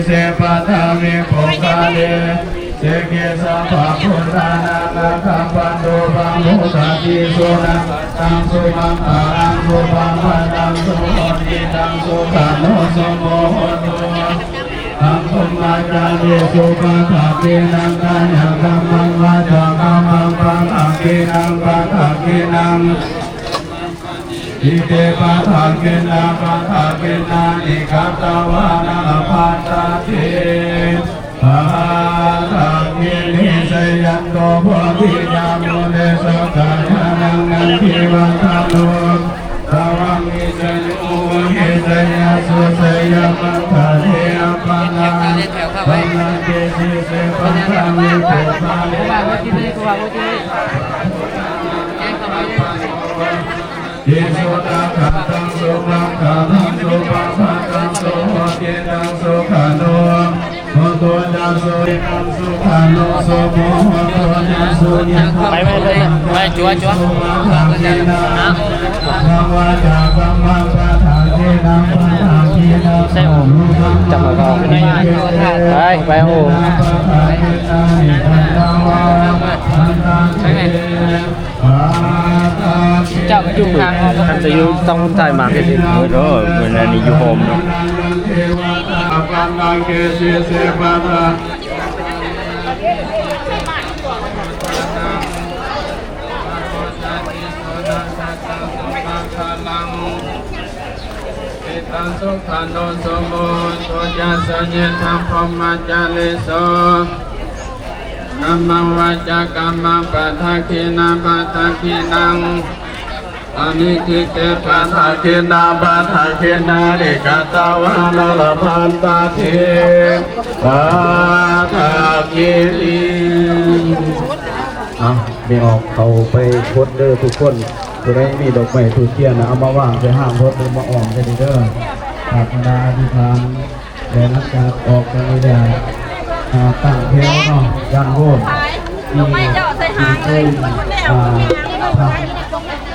เสปะทามิโภคาเลเสเกสัพพะพุทธานาคัมปันโตบังมุตติสุนังตังสุมังอารังสุปังปัตังสุโหติตังสุขันโนสุโมโหตุตังสุมาจาริสุปะทาปินังกายกรรมังวาจากรรมังปังอากินังปังอากินังอิเตปะทากินาปะทากินานิคัตตวานาภัตตาติปะทากินิสยันโตโพธิญาโมเนสกายานังนันทิวันตาโลสวังมิสยุหิสยาสุสยามังคะเทอปังนังปังนังเกสิเสปังธัมมิโภคาเลยิสุตาขันตังสุปังขันตังสุปังขันตังสุโหติตังสุขันโนโหตุจังสุยิตังสุขันโนสุโมโหตุจังสุยิตังไปจัวภาวะจากัมมังปะทากินังปะทากินังใช่ผมจับมาก่อนไปโอ้เจ้าอยู่ทางท่านจะอยู่ต้องถ่ายมาแค่นี้เด้อเหมือนอันนี้อยู่โฮมเนาะตังสุขันโนสมุโตจัสสะเยธัมพมัจจาลิโสกัมมังวาจากัมมังปะทะขีนาปะทะขีนังอานิคิเตปะทะขีนาปะทะขีนาริกตาวานาลพันตาเทปะทะขีลิไม่ออกเขาไปโคตรเด้อทุกคนจะได้มีดอกไม้ถูกเทียนนะเอามาว่างไปห้ามรถหรือมาอ่อมกันดีเด้อศาสนาอธิษฐานแต่นักการออกกันไม่ได้ตั้งเพลงเนาะยันโง่ดอกไม้เจาะใส่หางเลย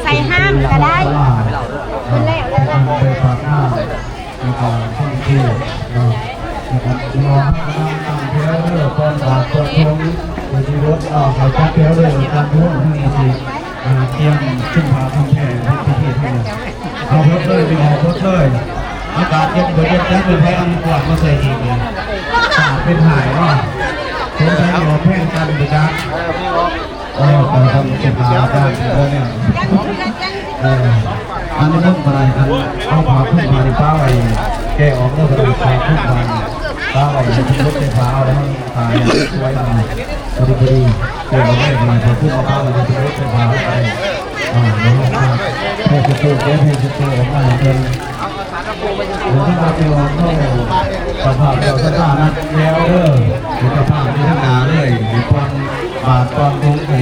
ใส่ห้างก็ได้เป็นแล้วไปฝากห้างในการท่องเที่ยวเนาะในการรอตั้งเพลงเด้อตอนบาทตอนทงอยู่ที่รถเขาตั้งเพลงเด้อการท่วงที่นี่เตรียมขึ้นมาทำแผนที่ที่ที่เอารถเลยไปเอารถเลยอากาศเย็นเย็นจังเลยให้อันกวาดมาใส่อีกเลยสาดเป็นหายเนาะคนใช้เอาแพงกันไปจ้าการทำสุขาการเนี่ยอันนี้ต้องอะไรอันเอาผ่าขึ้นมาในป้าไว้แกออกเรื่องอะไรผ่าขึ้นมาป้าไว้จะทิ้งรถไฟฟ้าแล้วตายช่วยมันพอดีเกิดอะไรขึ้นมาพอขึ้นเอาป้าไว้จะทิ้งรถไฟฟ้าไปแล้วแพทย์จะโตแกแพทย์จะโตออกมาเป็นหรือถ้าเราเอาเข้าสภาพเราสถานะแล้วหรือสภาพที่ทั้งนาเลยหรือความบาดความทุกข์ใน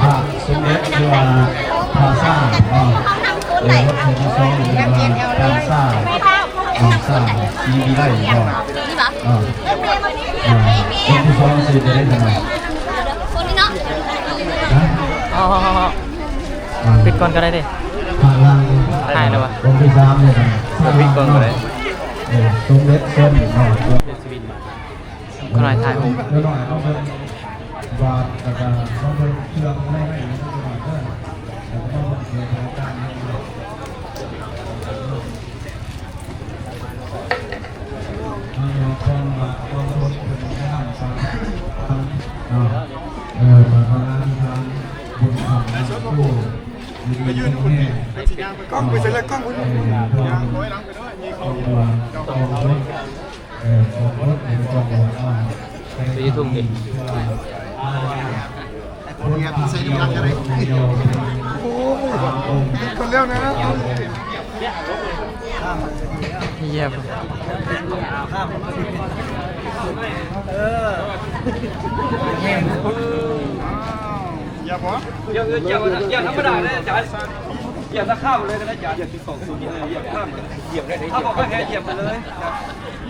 ภาคสมเด็จหรือว่าภาษาหรือว่าที่สองหรือว่าภาษามีได้หรือเปล่าคนที่สองสิจะได้ทำไมปิดก่อนก็ได้ดิถ่ายเลยวะคนที่สามเลยปิดก่อนก็ได้สมเด็จเส้นก็หน่อยถ่ายผมหน่อยเอาเป็นบาทกระดาษเอาเป็นเชือกไม่ให้ไม่ต้องบาทเลยแต่ก็ต้องเกี่ยวกับการคนมาคนคนเป็นแม่ฟังมาทำงานทำบุญทำสู้ไปยืนคนนี้กล้องไปเสร็จแล้วกล้องไปดูยางร้อยหลังไปด้วยมีเขาไปทุ่มดิคนเดียวใส่ยางอะไรโอ้คนเลี้ยวนะเยี่ยมอย่าพออย่าธรรมดาเลยอาจารย์เหยียบตะข้ามเลยก็ได้อาจารย์เหยียบที่สองสูงเลยเหยียบข้ามเหยียบได้ถ้าบอกว่าแค่เหยียบไปเลย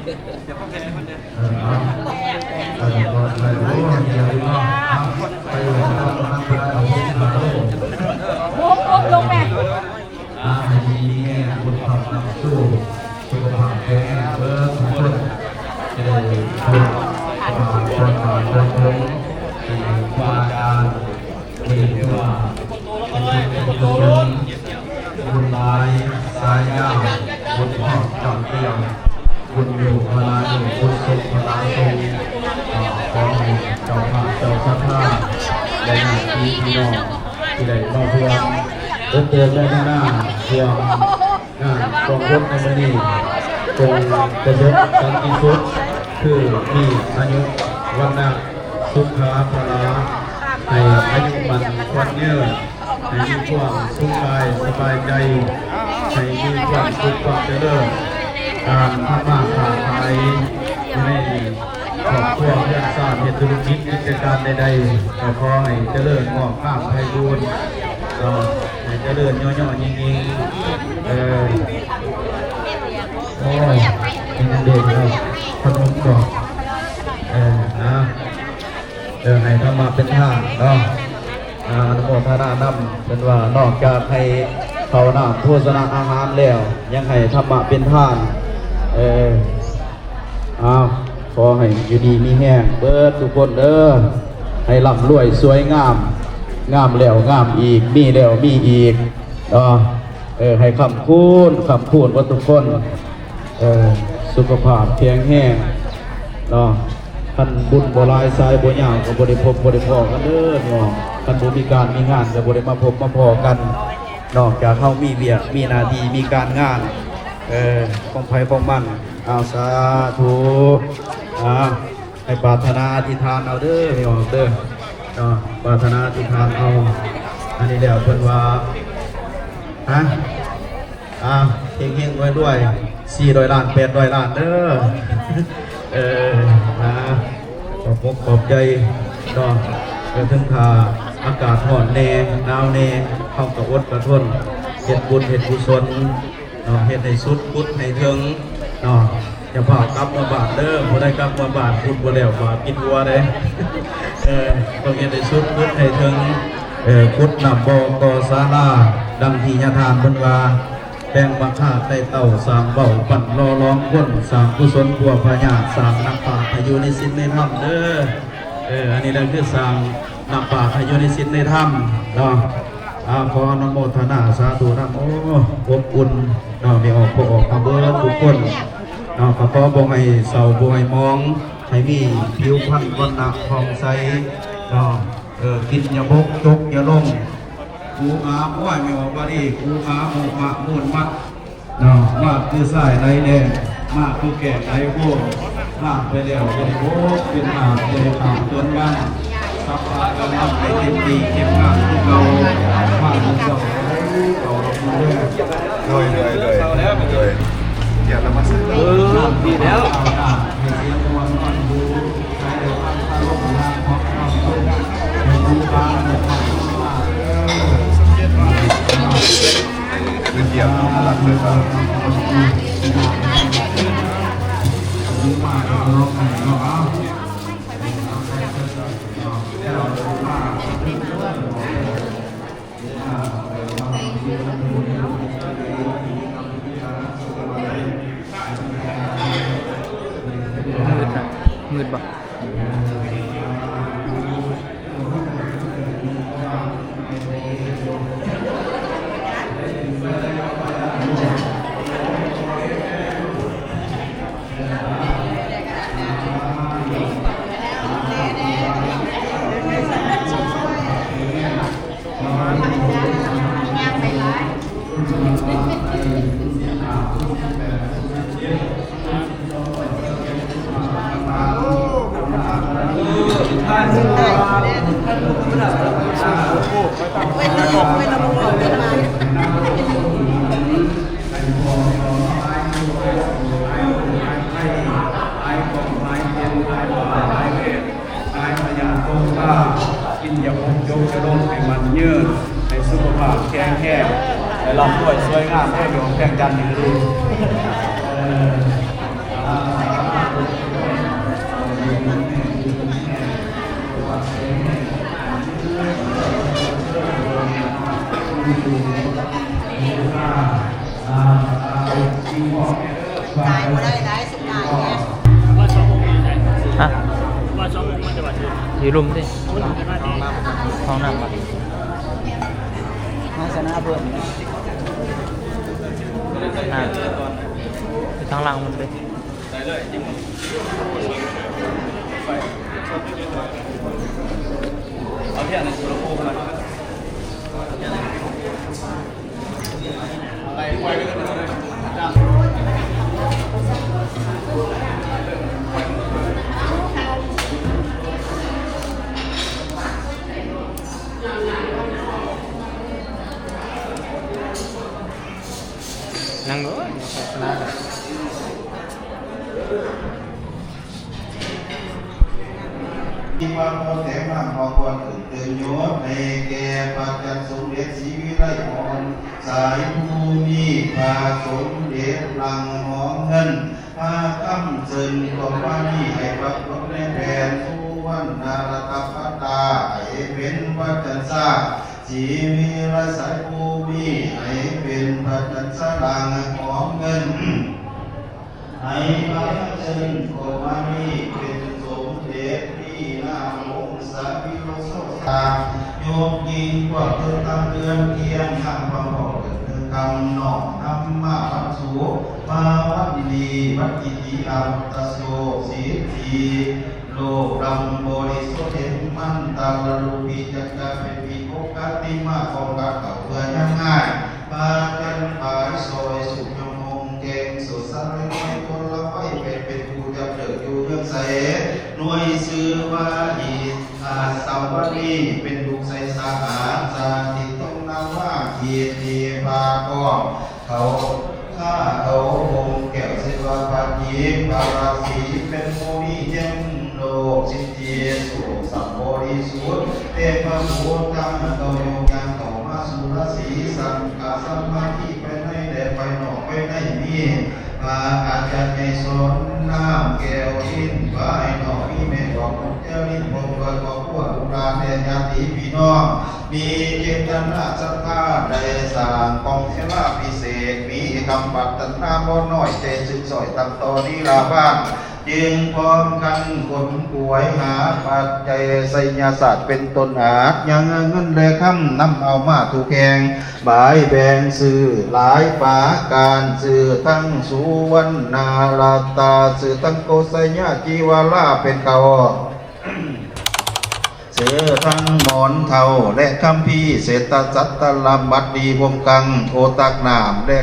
เหยียบข้ามแค่มันเนี่ยลงแม่มีบุญทำสู้สุขภาพแข็งแรงทุกคนจะ วาจารย์มีว่าบุญลายสายยาวบุญหอบจอมเตี้ยมบุญอยู่พลาอยู่บุญสุขพลาทรงขอให้เจ้าภาพเจ้าสัทธาได้หน้าที่พี่น้องที่ได้มาเพื่อเตือนได้หน้าเพื่อกองทัพในวันนี้จงกระยศสันติสุขคือมีอายุวันนาสุขาพลาให้อายุมันควันเนื้อให้มีความสุขกายสบายใจให้มีความสุขความเจริญการทำมาค้าขายในครอบครัวเพื่อนสร้างธุรกิจกิจการใดๆก็ขอให้เจริญงอกงามไพบูรย์ก็ให้เจริญย่อๆยิ่งๆโอ้ยเป็นเด็กเลยขนมกรอบนะให้ธรรมะเป็นท่าเนาะอนุโมทนานำเป็นว่านอกจากให้เขาหน้าโฆษณาอาหารแล้วยังให้ธรรมะเป็นท่านขอให้อยู่ดีมีแห้งเบิดทุกคนเด้อให้ร่ำรวยสวยงามงามแล้วงามอีกมีแล้วมีอีกให้คำคูณว่าทุกคนสุขภาพแข็งแรงท่านบุญบรายสายบัวยาวกับบริพบริพอกันเด้อเนาะท่านบุมีการมีงานกับบริมาพบมาพอกันนอกจากเขามีเวียกมีนาทีมีการงานของไผ่ของมันเอาสาธุให้ปรารถนาอธิษฐานเอาเด้อไม่ออกเด้อปรารถนาอธิษฐานเอาอันนี้แล้วเพิ่นว่าเฮงๆไว้ด้วย400 ล้าน800 ล้านเด้อขอบใจถึงถ้าอากาศร้อนแน่หนาวแน่เข้ากับอดกระทนเฮ็ดบุญเฮ็ดกุศลเฮ็ดให้สุดพุทธให้ถึงอย่าพากลับมาบาดเด้อบ่ได้กลับมาบาดพุทธบ่แล้วบาดกินวัวเด้ต้องเฮ็ดให้สุดพุทธให้ถึงพุทธนำบ่ก่อศาลาดังที่ญาทานเพิ่นว่าแปลงบังคับใต้เต่าสามเบาปั่นรอร้องคนสามกุศลบัวพญาสามน้ำป่าพายุในสิ้นในถ้ำเด้ออันนี้เราคือสามน้ำป่าพายุในสิ้นในถ้ำขออนุโมทนาสาธุนะอบอุ่นไม่ออกพอออกมาเบิดทุกคนขอบ่ให้เศร้าบ่ให้มองให้มีผิวพรรณวันหนักผ่องใสกินอย่าบกจกอย่าลงกูอาอ้อยไม่ออกว่าดีกูอาโมกมามูลมัดมากคือสายไรแดงมากคือแก่ไรโว้มากไปแล้วเป็นโว้เป็นหาเป็นขาวจนวันสับปะกำลังไปเต็มดีเก็บงานที่เรามากที่เราต่อเรื่อยเลยอย่าละมาซื้อดีแล้วเป็นเดียวหลักเลยครับมืดปะกินอย่าพกยกจะลงให้มันยืดให้สุขภาพแข็งแรงให้ร่ำรวยสวยงามให้ดวงแข็งจันทร์ดีตายมาได้สุดท้ายเนี่ย อยู่รุมดิท้องน้ำปะ มาชนะเพื่อน น้ำอยู่ทางหลังมันเลย เอาเพี้ยนสุรภูมิมาอะไรไว้กันเลยจ้า นั่งด้วยชนะเลย ที่ว่าโมเสสมาขอควรตื่นตื่นโยมในแก่ปัจจันสมเด็จศรีวิไลพรสายภูมิพาสมเด็จหลังหอเงินพาคำเชิญของว่านี่ให้พระพุทธในแผ่นสุวรรณารัตปตาให้เป็นวัจจันทราชีวิรสายภูมิให้เป็นวัจจันทราหลังหอเงินให้พระเชิญของว่านี่เป็นสมเด็จที่นาองค์สาวิโรสตาโยมยิงกว่าเธอตามเดือนเทียนทำความบอกเกิดคำนอกธรรมะปัสสุมาวัดดีวัดกิติอาวุตโสสิทธิโลกดำบริสุทธิ์เห็นมันตาลลูปีจักจะเป็นปีโอกาติมาของกาเก่าเพื่อยังง่ายปาจันปายซอยสุขยมงเก่งสุสานน้อยคนละไฟเป็นผู้จะเดินอยู่เรื่องใสหน่วยซื้อว่าอีอาสาวรีเป็นลูกใสสาหาจาติต้องนำว่าเกียรติภากองเขาข้าเขาวงแก้วศิลปะยิมบาราสีเป็นโมนิเจมโลกสิทธิสุสัมบริสุทธิ์เทพบุตรธรรมโตโยยังต่อมาสุรสีสังกาสัมมาทิไปในแดนไปนอกไปในมีมาอาจารย์ในสนน้ำแก้วอินไปนอกมีเมฆบอกเจ้าลิ้นบอกเกิดบอกพวกอุราเดญญาติพี่น้องมีเจตนาศรัทธาได้สร้างกองเทวาพิเศษมีคำปัตตนาบ่น้อยใจสึกสอยตั้งต่อนี้ลาบ้านจึงพร้อมกันคนป่วยหาปัจจัยไสยศาสตร์เป็นต้นอาจยังเงินเลยคำนำเอามาถูกแข่งบายแบ่งสื่อหลายปาการสื่อทั้งสุวรรณาลาตาสื่อทั้งโกศยจีวาลาเป็นเขาเสือทั้งหมอนเทาและคัมภีร์เศรษฐจัตตลำบัดดีวงกังโอตักนามและ